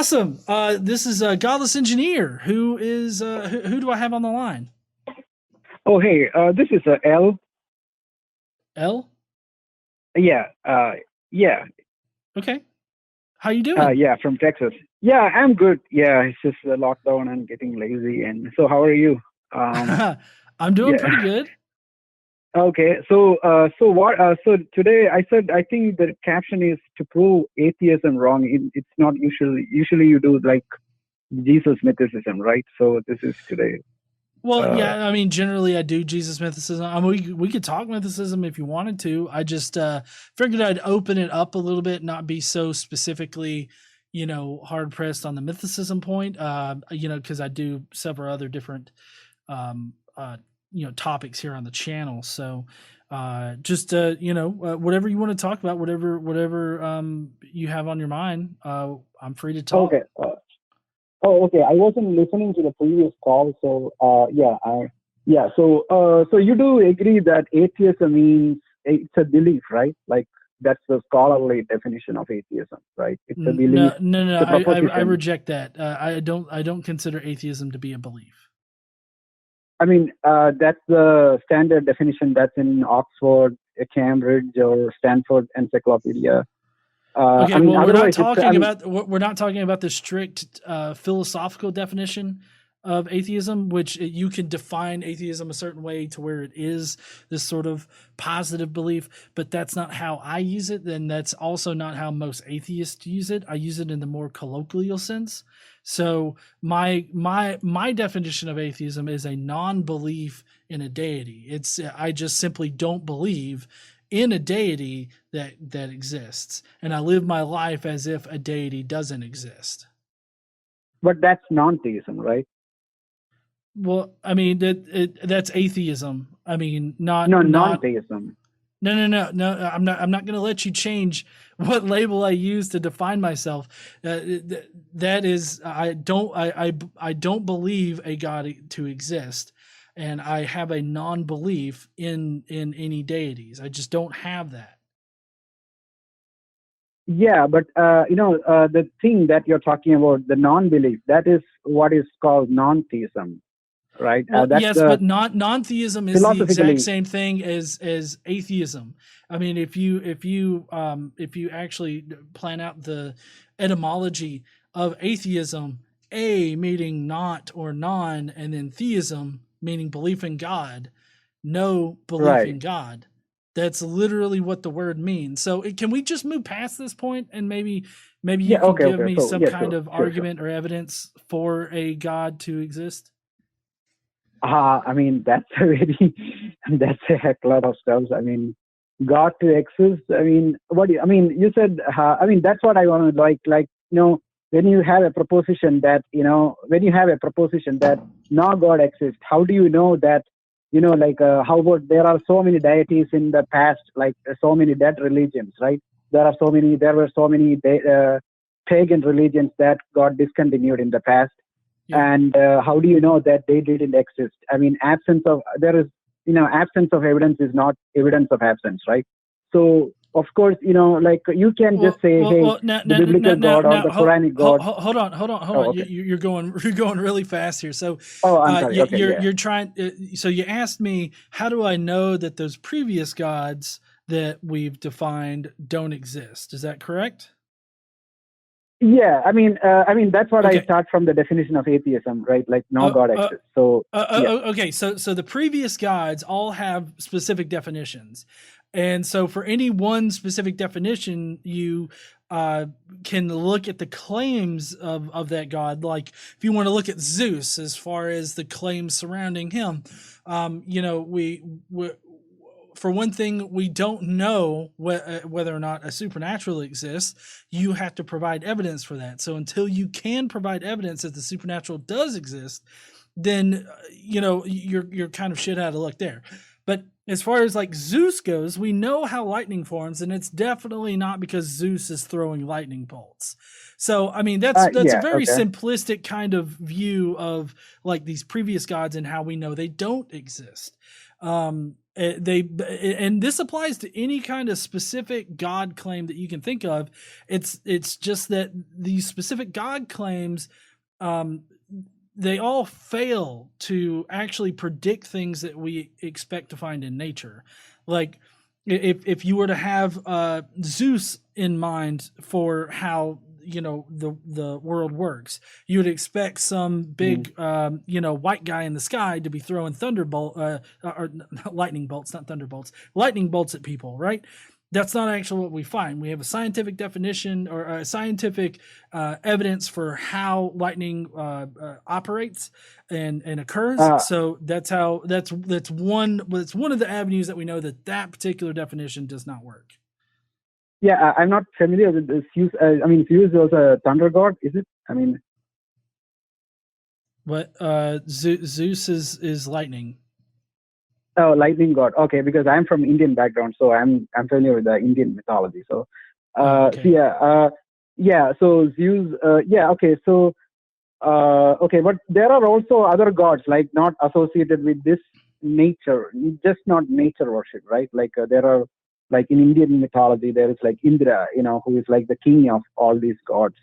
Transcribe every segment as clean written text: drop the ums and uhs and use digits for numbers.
Awesome. This is Godless Engineer. Who do I have on the line? Oh, hey, this is L. L? Yeah, yeah, Okay. How you doing? yeah, from Texas. Yeah, I'm good. Yeah, it's just the lockdown and getting lazy. And so, how are you? Um, I'm doing yeah. pretty good. Okay. So what? So today I said I think the caption is to prove atheism wrong. It's not usually. Usually you do like Jesus mythicism, right? So this is today. Well, Uh, yeah, I mean, generally I do Jesus mythicism. I mean, we could talk mythicism if you wanted to. I just figured I'd open it up a little bit, not be so specifically, hard pressed on the mythicism point. Because I do several other different, um, uh, topics here on the channel. So, whatever you want to talk about, whatever you have on your mind, I'm free to talk. okay. Oh, okay. I wasn't listening to the previous call, so yeah. So you do agree that atheism means it's a belief, right? Like that's the scholarly definition of atheism, right? It's a belief, No. it's a I proposition. reject that. I don't consider atheism to be a belief. I mean, that's the standard definition that's in Oxford, Cambridge, or Stanford Encyclopedia. Okay, I mean, well, otherwise, we're not talking about the strict philosophical definition of atheism, which you can define atheism a certain way to where it is this sort of positive belief, but that's not how I use it. Then that's also not how most atheists use it. I use it in the more colloquial sense. So my definition of atheism is a non-belief in a deity. I just simply don't believe in a deity that exists, and I live my life as if a deity doesn't exist. but that's non-theism, right? Well, I mean that's atheism. I mean, No, not non-theism. no. I'm not going to let you change what label I use to define myself. That is, I don't believe a God to exist, and I have a non-belief in any deities. I just don't have that. Yeah, but the thing that you're talking about, the non-belief, that is what is called non-theism, right? Well, That's yes, the but non-theism is the exact philosophically. same thing as atheism. I mean, if you actually plan out the etymology of atheism, a meaning not or non, and then theism meaning belief in God, no belief Right. in God. That's literally what the word means. So, can we just move past this point and maybe you Yeah. can Okay. give Okay. me So some yeah. kind Sure. of Sure. Sure. argument or evidence for a God to exist? I mean, that's a very, that's a heck lot of stuff. I mean, God to exist. I mean, what do you, I mean, you said, I mean, that's what I want to when you have a proposition that, when you have a proposition that no God exists, how do you know that, how about there are so many deities in the past, like so many dead religions, right? There were so many pagan religions that got discontinued in the past, Yeah. and how do you know that they didn't exist? I mean, absence of evidence is not evidence of absence, right? So of course, like you can just say, hey, Now, the biblical God or the Quranic God. hold Oh, on. okay. You're going, you're going really fast here. So, Oh, I'm sorry. Okay, yeah. you're trying. So you asked me, how do I know that those previous gods that we've defined don't exist? Is that correct? Yeah, I mean that's what I Okay. start from the definition of atheism, right? Like no God exists. So yeah, Okay. So the previous gods all have specific definitions, and so for any one specific definition, you can look at the claims of that god. Like if you want to look at Zeus, as far as the claims surrounding him, we for one thing, we don't know whether or not a supernatural exists. You have to provide evidence for that. So until you can provide evidence that the supernatural does exist, then you're kind of shit out of luck there. But as far as like Zeus goes, we know how lightning forms, and it's definitely not because Zeus is throwing lightning bolts. So I mean that's a Yeah. very Okay. simplistic kind of view of like these previous gods and how we know they don't exist. They and this applies to any kind of specific god claim that you can think of. It's just that these specific god claims, um, they all fail to actually predict things that we expect to find in nature. Like if you were to have Zeus in mind for how the world works, you would expect some Mhm. big white guy in the sky to be throwing thunderbolt or lightning bolts, not thunderbolts, lightning bolts at people, right? That's not actually what we find. We have a scientific definition or a scientific evidence for how lightning operates and occurs. Uh, So that's one of the avenues that we know that particular definition does not work. yeah, I'm not familiar with this. Zeus, I mean, Zeus was a thunder god, is it? I mean, What Zeus is lightning. oh, lightning god. Okay, because I'm from Indian background, so I'm familiar with the Indian mythology. So, Okay. yeah. So Zeus. Yeah. Okay. So, okay, but there are also other gods like not associated with this nature, just not nature worship, right? Like there are like in Indian mythology, there is like Indra, who is like the king of all these gods,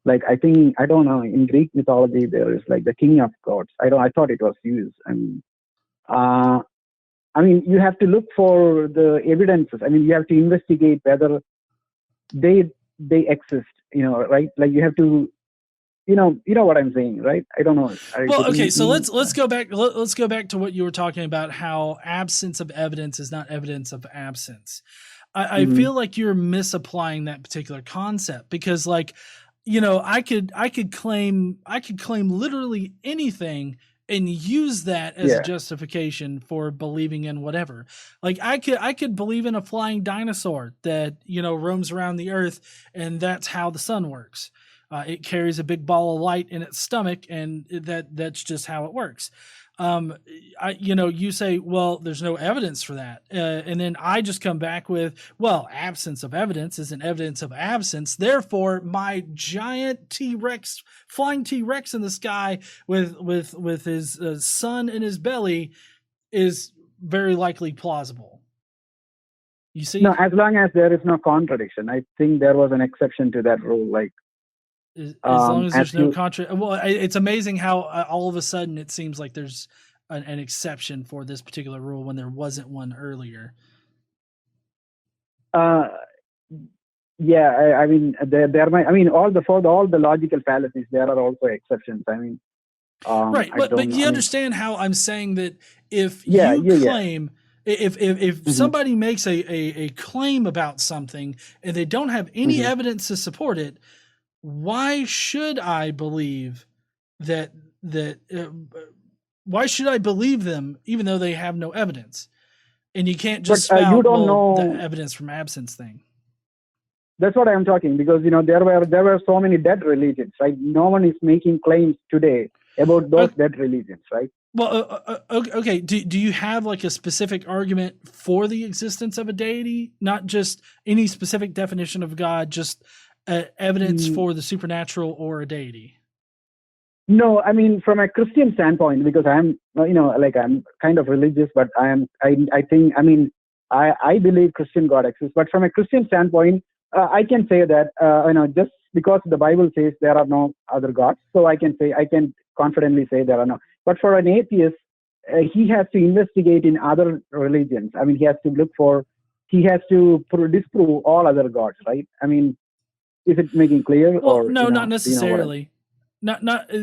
Like I think I don't know in Greek mythology there is like the king of gods. I thought it was Zeus. Uh, I mean, you have to look for the evidences. I mean, you have to investigate whether they exist. Right? Like you have to, you know what I'm saying, right? I don't know. Are you Well, getting okay, so me? let's go back. Let's go back to what you were talking about. How absence of evidence is not evidence of absence. I Mhm. feel like you're misapplying that particular concept because, like, I could claim literally anything and use that as a Yeah. justification for believing in whatever. Like I could believe in a flying dinosaur that roams around the earth, and that's how the sun works. It carries a big ball of light in its stomach, and that's just how it works. Um, you say, well, there's no evidence for that, and then I just come back with, well, absence of evidence isn't evidence of absence. Therefore, my giant T-Rex, flying T-Rex in the sky with his sun in his belly is very likely plausible. You No, see? as long as there is no contradiction. I think there was an exception to that rule. Like, As long as as there's no you, contra, well, it's amazing how all of a sudden it seems like there's an exception for this particular rule when there wasn't one earlier. uh, yeah, I mean, there might, I mean, all the logical fallacies, there are also exceptions. I mean, Right, I but don't know. you I mean, understand how I'm saying that if yeah, you yeah, yeah. claim, if Hmm. somebody makes a claim about something and they don't have any Hmm. evidence to support it, why should I believe that that why should I believe them even though they have no evidence? And you can't But just you spout, don't well, the know. evidence from absence thing. That's what I am talking, because there were so many dead religions, right? No one is making claims today about those Uh, dead religions, right? well, okay. Do you have like a specific argument for the existence of a deity, not just any specific definition of God, just evidence Mm, for the supernatural or a deity? no, I mean from a Christian standpoint, because I'm, like I'm kind of religious, but I think, I mean, I believe Christian God exists. But from a Christian standpoint, I can say that, just because the Bible says there are no other gods, so I can confidently say there are no. But for an atheist, he has to investigate in other religions. I mean, he has to disprove all other gods, right? I mean, is it making clear, Well, or no, not do you know what I'm? necessarily. Not.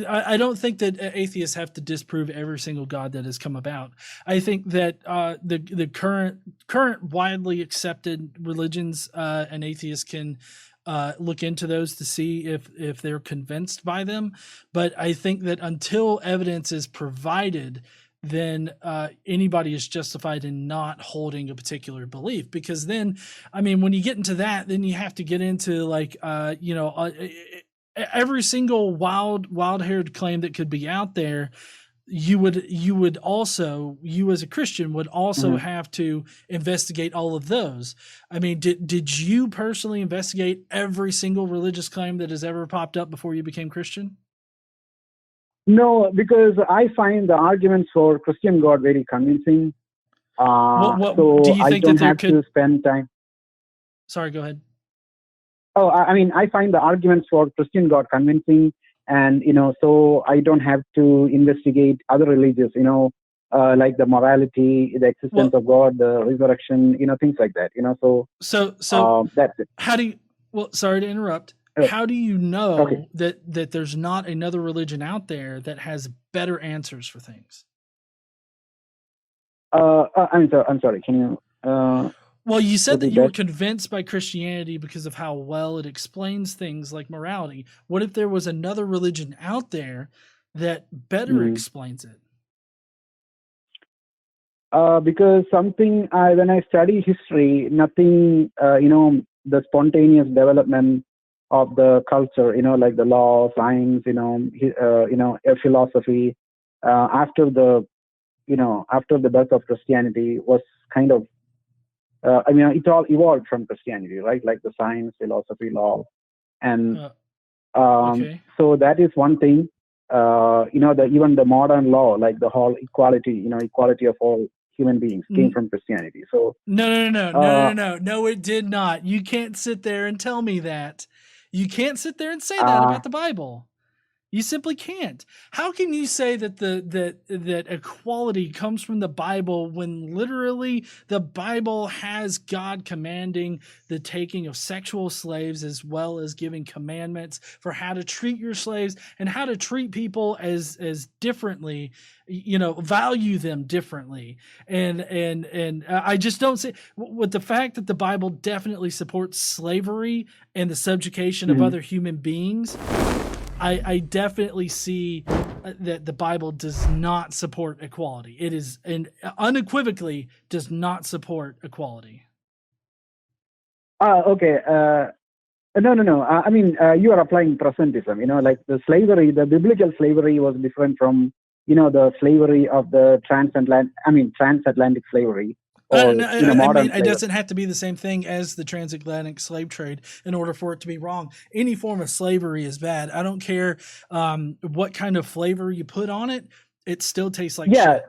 I don't think that atheists have to disprove every single god that has come about. I think that the current widely accepted religions, an atheist can look into those to see if they're convinced by them. But I think that until evidence is provided, then anybody is justified in not holding a particular belief, because then, I mean, when you get into that, then you have to get into like every single wild haired claim that could be out there. you would also, you as a Christian would also have to investigate all of those. I mean, did you personally investigate every single religious claim that has ever popped up before you became Christian? No, because I find the arguments for Christian God very convincing. What do So you I think that don't there have could? to spend time. Sorry, go ahead. Oh, I mean, I find the arguments for Christian God convincing, and so I don't have to investigate other religions. Like the morality, the existence Well, of God, the resurrection, things like that. so That's it. how do you? Well, sorry to interrupt. Uh, How do you okay. know that there's not another religion out there that has better answers for things? I'm sorry. Can you? Well, you said that Repeat you were that? convinced by Christianity because of how well it explains things like morality. What if there was another religion out there that better Mhm. explains it? Because something when I study history, nothing, the spontaneous development of the culture, like the law, science, philosophy, after after the birth of Christianity was kind of, it all evolved from Christianity, right? Like the science, philosophy, law, and Uh, um, okay. so that is one thing. Even the modern law, like the whole equality, equality of all human beings, came N- from Christianity. So, No, uh, no. No, it did not. You can't sit there and tell me that. You can't sit there and say that uh, about the Bible. You simply can't. How can you say that that equality comes from the Bible when literally the Bible has God commanding the taking of sexual slaves as well as giving commandments for how to treat your slaves and how to treat people as differently, value them differently. And I just don't see with the fact that the Bible definitely supports slavery and the subjugation of mhm. other human beings. I definitely see that the Bible does not support equality. It is and unequivocally does not support equality. Okay. No. I mean, you are applying presentism. Like the slavery, the biblical slavery was different from, the slavery of the transatlantic slavery or, No, I modern mean, it slavery. doesn't have to be the same thing as the transatlantic slave trade in order for it to be wrong. Any form of slavery is bad. I don't care what kind of flavor you put on it; it still tastes like Yeah. shit.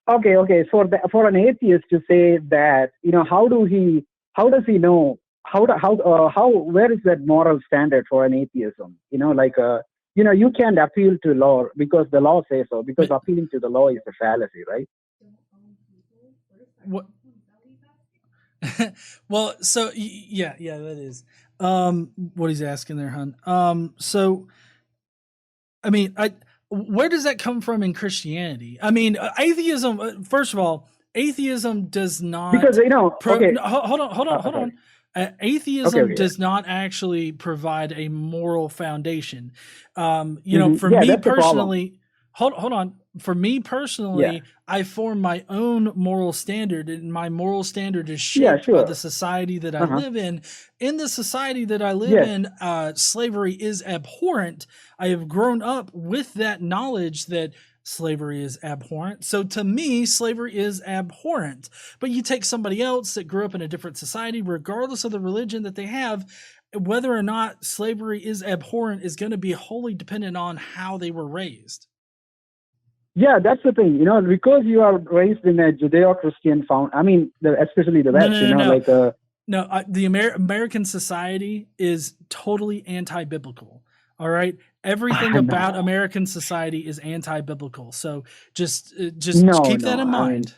Okay. For an atheist to say that, how does he know where is that moral standard for an atheism? You can't appeal to law because the law says so. Because But appealing to the law is a fallacy, right? what? Well, so yeah, that is what he's asking there, hun. So I mean, where does that come from in Christianity? I mean, atheism. First of all, atheism does Because not. okay, No, hold sorry. on. Okay, Atheism okay, yeah. does not actually provide a moral foundation. For Yeah, me that's the problem. personally, hold on. For me Yeah, personally, I form my own moral standard, and my moral standard is yeah, shaped by the sure. society that I Uh huh. live in. In the society that I live Yes. in, slavery is abhorrent. I have grown up with that knowledge that slavery is abhorrent. So to me, slavery is abhorrent. But you take somebody else that grew up in a different society, regardless of the religion that they have, whether or not slavery is abhorrent is going to be wholly dependent on how they were raised. Yeah, that's the thing. Because you are raised in a Judeo-Christian especially the No, West. no, no, no. Like No, the American society is totally anti-biblical. All right, everything about no, American society is anti-biblical. So just no, keep that no. in mind.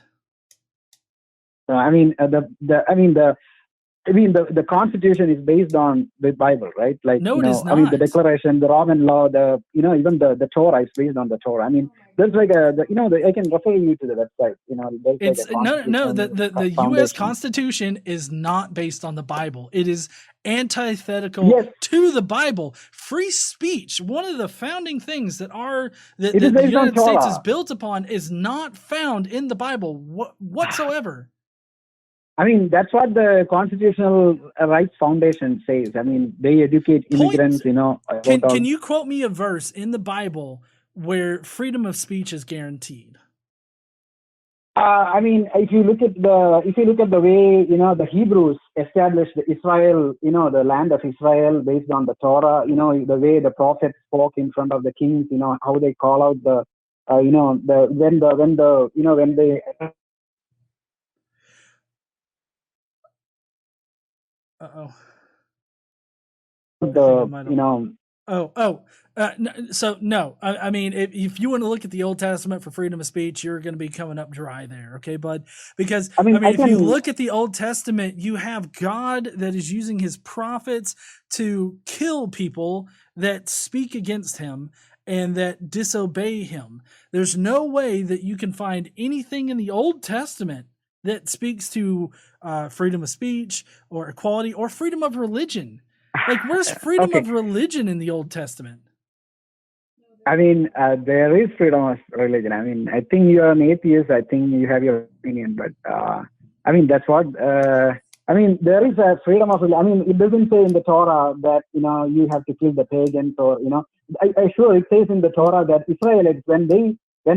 The Constitution is based on the Bible, right? Like, No, it is the not. Declaration, the Roman law, even the Torah is based on the Torah. There's like I can refer you to the website. There's like a It's no. Constitution The U.S. Foundation. Constitution is not based on the Bible. It is antithetical Yes, to the Bible. Free speech, one of the founding things it is that the based on United States is Torah. built upon, is not found in the Bible whatsoever. That's what the Constitutional Rights Foundation says. They educate Point. immigrants, about Can all. you quote me a verse in the Bible where freedom of speech is guaranteed? I mean, if you look at the way the Hebrews established Israel, the land of Israel based on the Torah, the way the prophets spoke in front of the kings, how they call out the, when they Uh-oh. the So no, I mean, if you want to look at the Old Testament for freedom of speech, you're going to be coming up dry there, okay, bud? Because I mean, if you look at the Old Testament, you have God that is using his prophets to kill people that speak against him and that disobey him. There's no way that you can find anything in the Old Testament that speaks to freedom of speech or equality or freedom of religion. Like, where's freedom of religion in the Old Testament? I mean, there is freedom of religion. I mean, I think you're an atheist. I think you have your opinion, but I mean, that's what. I mean, there is a freedom of religion. I mean, it doesn't say in the Torah that you have to kill the pagans, or I sure it says in the Torah that Israelites, when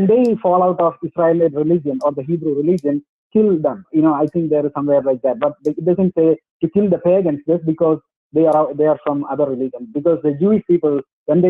they fall out of Israelite religion or the Hebrew religion, kill them. I think there is somewhere like that, but it doesn't say to kill the pagans just because they are from other religions. Because the Jewish people, when they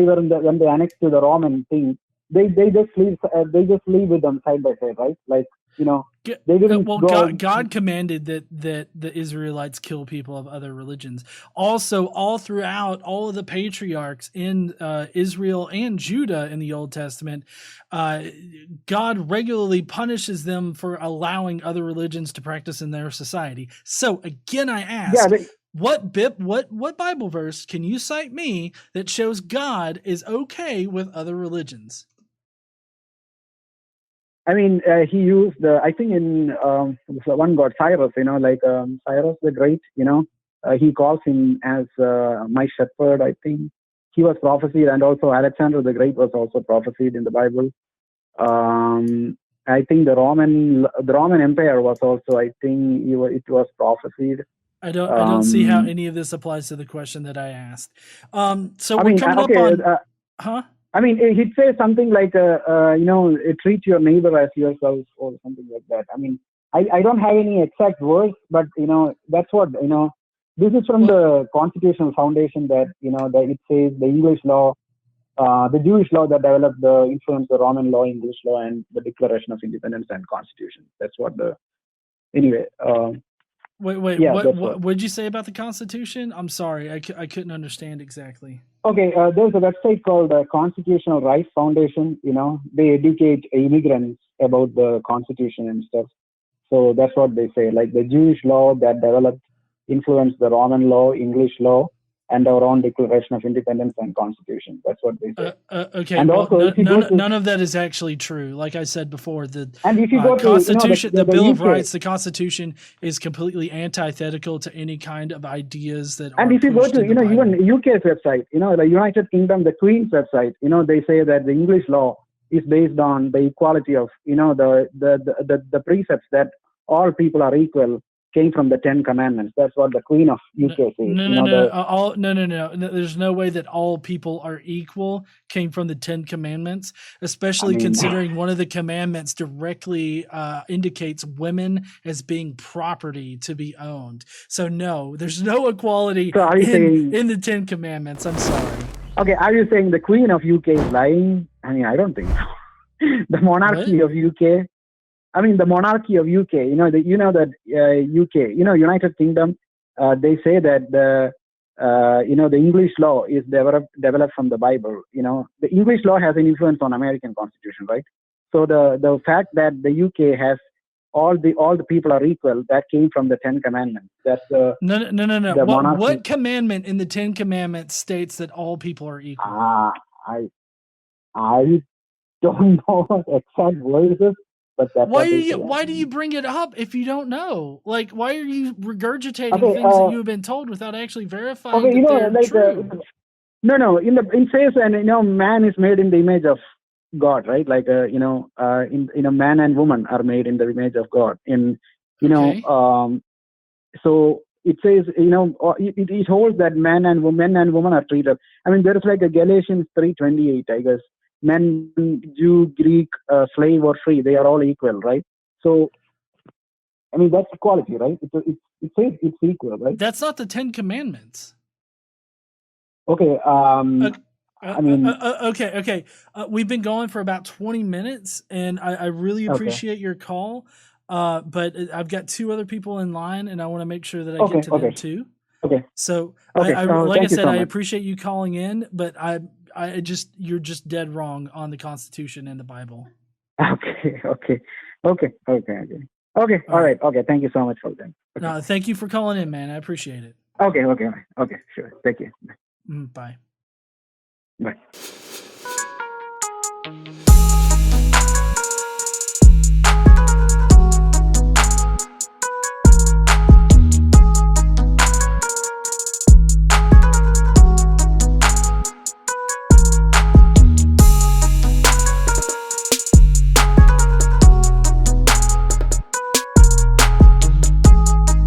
annexed to the Roman thing, they just live with them side by side, right? Like they didn't. God commanded that the Israelites kill people of other religions. Also, all throughout all of the patriarchs in Israel and Judah in the Old Testament, God regularly punishes them for allowing other religions to practice in their society. So again, I ask. Yeah, what Bible verse can you cite me that shows God is okay with other religions? I mean, he used, I think in one god, Cyrus, Cyrus the Great, he calls him as my shepherd, I think. He was prophesied, and also Alexander the Great was also prophesied in the Bible. I think the Roman Empire was also, I think it was prophesied. I don't see how any of this applies to the question that I asked. So we're coming up on, huh? I mean, he'd say something like, treat your neighbor as yourself, or something like that. I mean, I don't have any exact words, but that's what this is from the Constitutional Foundation that that it says the English law, the Jewish law that developed the influence the Roman law, English law, and the Declaration of Independence and Constitution. That's what anyway. Wait, yeah, what did you say about the Constitution? I'm sorry, I couldn't understand exactly. Okay, there's a website called Constitutional Rights Foundation. They educate immigrants about the Constitution and stuff. So that's what they say. Like the Jewish law that developed influenced the Roman law, English law, and our own Declaration of Independence and Constitution. That's what they say. Okay, and also, none of that is actually true. Like I said before, the Constitution, the Bill of Rights, the Constitution is completely antithetical to any kind of ideas that. And if you go to even UK's website, the United Kingdom, the Queen's website, they say that the English law is based on the equality of the precepts that all people are equal. Came from the 10 Commandments. That's what the Queen of UK says. No. There's no way that all people are equal came from the 10 Commandments, especially considering one of the commandments directly indicates women as being property to be owned. So no, there's no equality in the 10 Commandments. I'm sorry. Okay, are you saying the Queen of UK is lying? I mean, I don't think so. The monarchy of UK. I mean, the monarchy of UK, that UK, United Kingdom, they say that the English law is developed from the Bible. The English law has an influence on American Constitution, right? So the fact that the UK has all the people are equal, that came from the 10 Commandments. That's no. What commandment in the 10 Commandments states that all people are equal? I don't know exact words. But why do you bring it up if you don't know? Like, why are you regurgitating things that you've been told without actually verifying that they're true? No. It says, and man is made in the image of God, right? Like, man and woman are made in the image of God. And so it says, it holds that men and women are treated. I mean, there is like a Galatians 3:28, I guess. men, Jew, Greek, slave or free, they are all equal, right? So, I mean, that's equality, right? It says it's equal, right? That's not the 10 Commandments. Okay. I mean, Okay. We've been going for about 20 minutes, and I really okay. appreciate your call. But I've got 2 other people in line, and I want to make sure that I Okay. get to them Okay. too. Okay. So, Okay. like I Thank you said, so I much. appreciate you calling in, but you're just dead wrong on the Constitution and the Bible. Okay. All right. Okay. Thank you so much for that. Okay. Thank you for calling in, man. I appreciate it. Okay. Sure. Thank you. Bye. Bye.